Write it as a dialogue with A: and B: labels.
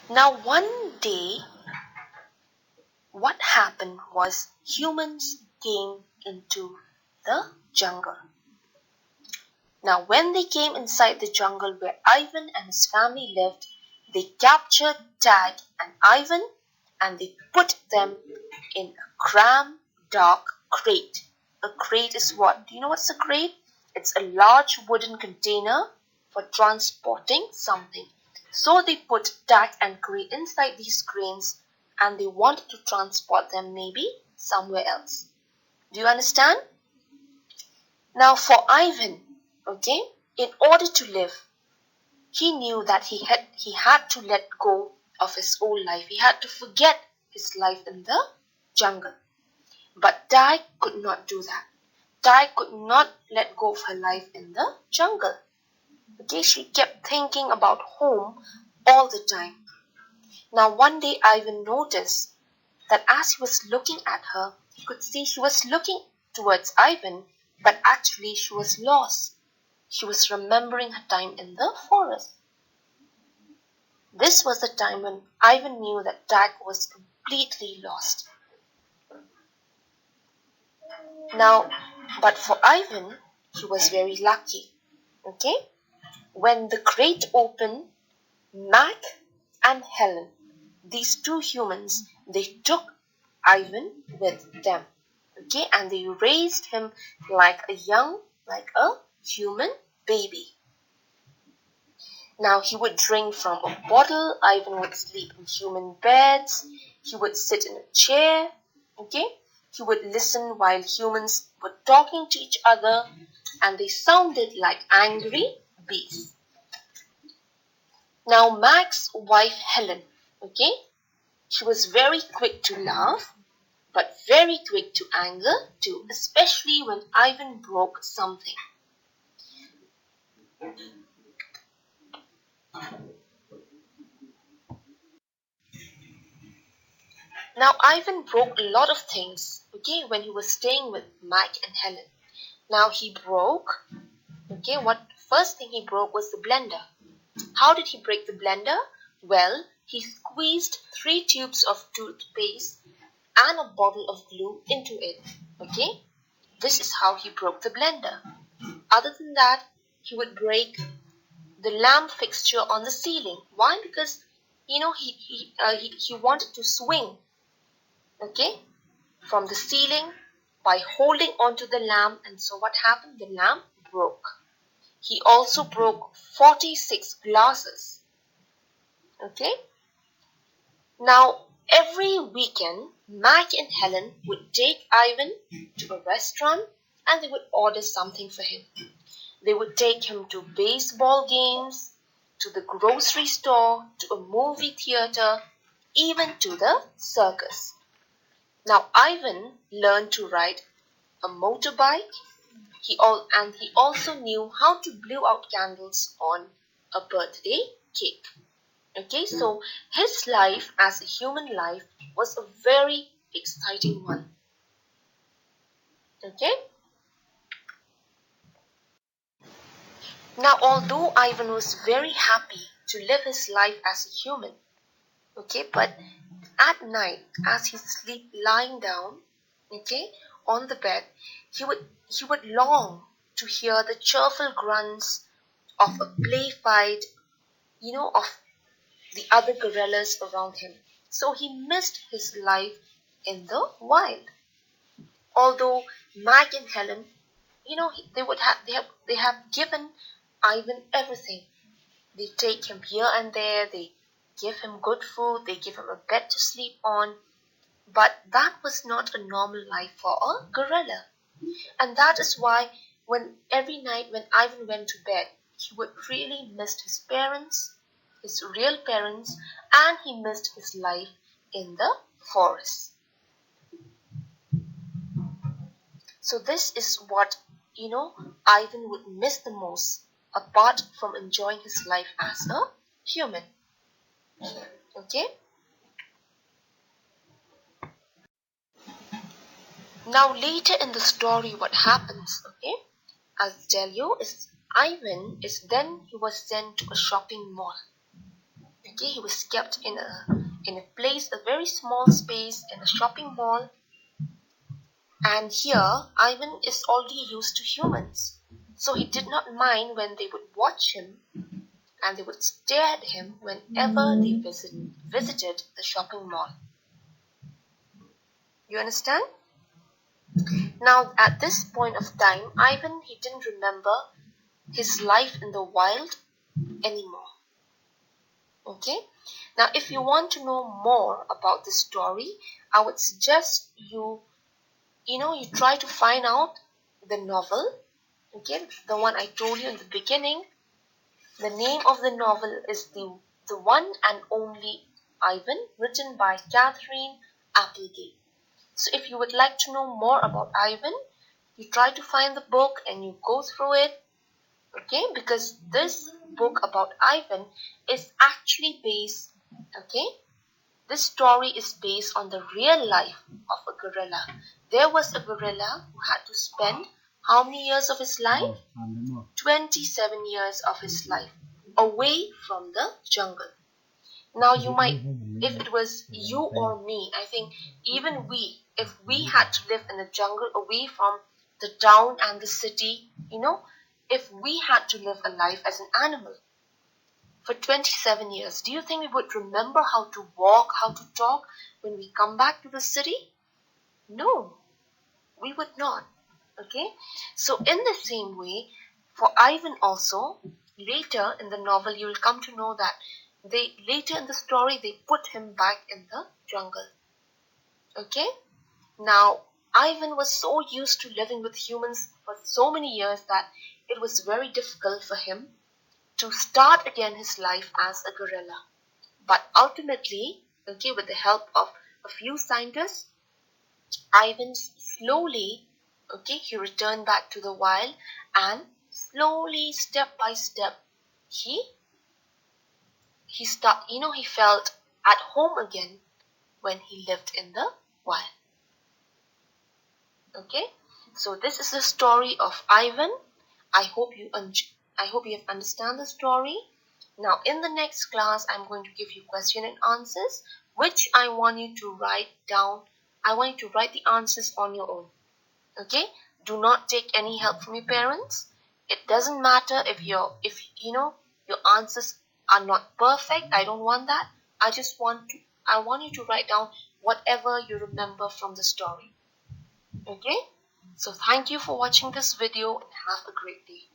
A: Now, one day, what happened was humans came into the jungle. Now, when they came inside the jungle where Ivan and his family lived, they captured Tag and Ivan and they put them in a cramped, dark crate. A crate is what? Do you know what's a crate? It's a large wooden container for transporting something. So they put Tag and crate inside these cranes and they wanted to transport them maybe somewhere else. Do you understand? Now for Ivan, okay, in order to live, he knew that he had to let go of his old life. He had to forget his life in the jungle. But Dai could not do that. Dai could not let go of her life in the jungle. Okay, she kept thinking about home all the time. Now one day Ivan noticed that as he was looking at her, he could see she was looking towards Ivan, but actually she was lost. She was remembering her time in the forest. This was the time when Ivan knew that Dag was completely lost. Now, but for Ivan, he was very lucky. Okay? When the crate opened, Mac and Helen, these two humans, they took Ivan with them. Okay? And they raised him like a human baby. Now he would drink from a bottle, Ivan would sleep in human beds, he would sit in a chair, okay? He would listen while humans were talking to each other and they sounded like angry bees. Now Mac's wife Helen, okay? She was very quick to laugh but very quick to anger too, especially when Ivan broke something. Now Ivan broke a lot of things, okay, when he was staying with Mike and Helen. Now he broke, okay, what first thing he broke was the blender. How did he break the blender? Well, he squeezed 3 tubes of toothpaste and a bottle of glue into it, okay? This is how he broke the blender. Other than that, he would break the lamp fixture on the ceiling. Why? Because, you know, he wanted to swing, okay, from the ceiling by holding onto the lamp, and so what happened? The lamp broke. He also broke 46 glasses. Okay? Now, every weekend, Mac and Helen would take Ivan to a restaurant and they would order something for him. They would take him to baseball games, to the grocery store, to a movie theater, even to the circus. Now Ivan learned to ride a motorbike. He also knew how to blow out candles on a birthday cake. Okay, so his life as a human life was a very exciting one. Okay. Now, although Ivan was very happy to live his life as a human, okay, but at night, as he sleep lying down, okay, on the bed, he would long to hear the cheerful grunts of a play fight, of the other gorillas around him. So he missed his life in the wild. Although Mike and Helen, they have given Ivan everything. They take him here and there, they give him good food, they give him a bed to sleep on. But that was not a normal life for a gorilla. And that is why every night when Ivan went to bed, he would really miss his parents, his real parents, and he missed his life in the forest. So this is what, Ivan would miss the most, apart from enjoying his life as a human. Okay? Now later in the story what happens, okay? I'll tell you is he was sent to a shopping mall. Okay, he was kept in a place, a very small space in a shopping mall. And here, Ivan is already used to humans. So he did not mind when they would watch him and they would stare at him whenever they visited the shopping mall. You understand? Now, at this point of time, Ivan, he didn't remember his life in the wild anymore. Okay? Now, if you want to know more about this story, I would suggest you try to find out the novel. Okay, the one I told you in the beginning. The name of the novel is the One and Only Ivan, written by Catherine Applegate. So if you would like to know more about Ivan, you try to find the book and you go through it. Okay, because this book about Ivan is actually based, okay, this story is based on the real life of a gorilla. There was a gorilla who had to spend how many years of his life? 27 years of his life away from the jungle. Now you might, if it was you or me, I think even we, if we had to live in the jungle away from the town and the city, if we had to live a life as an animal for 27 years, do you think we would remember how to walk, how to talk when we come back to the city? No, we would not. Okay? So, in the same way, for Ivan also, later in the novel, you will come to know that later in the story, they put him back in the jungle. Okay? Now, Ivan was so used to living with humans for so many years that it was very difficult for him to start again his life as a gorilla. But ultimately, okay, with the help of a few scientists, Ivan slowly, okay, he returned back to the wild and slowly, step by step, he felt at home again when he lived in the wild. Okay, so this is the story of Ivan. I hope you have understand the story. Now, in the next class, I'm going to give you question and answers, which I want you to write down. I want you to write the answers on your own. Okay? Do not take any help from your parents. It doesn't matter if your answers are not perfect. I don't want that. I want you to write down whatever you remember from the story. Okay? So thank you for watching this video and have a great day.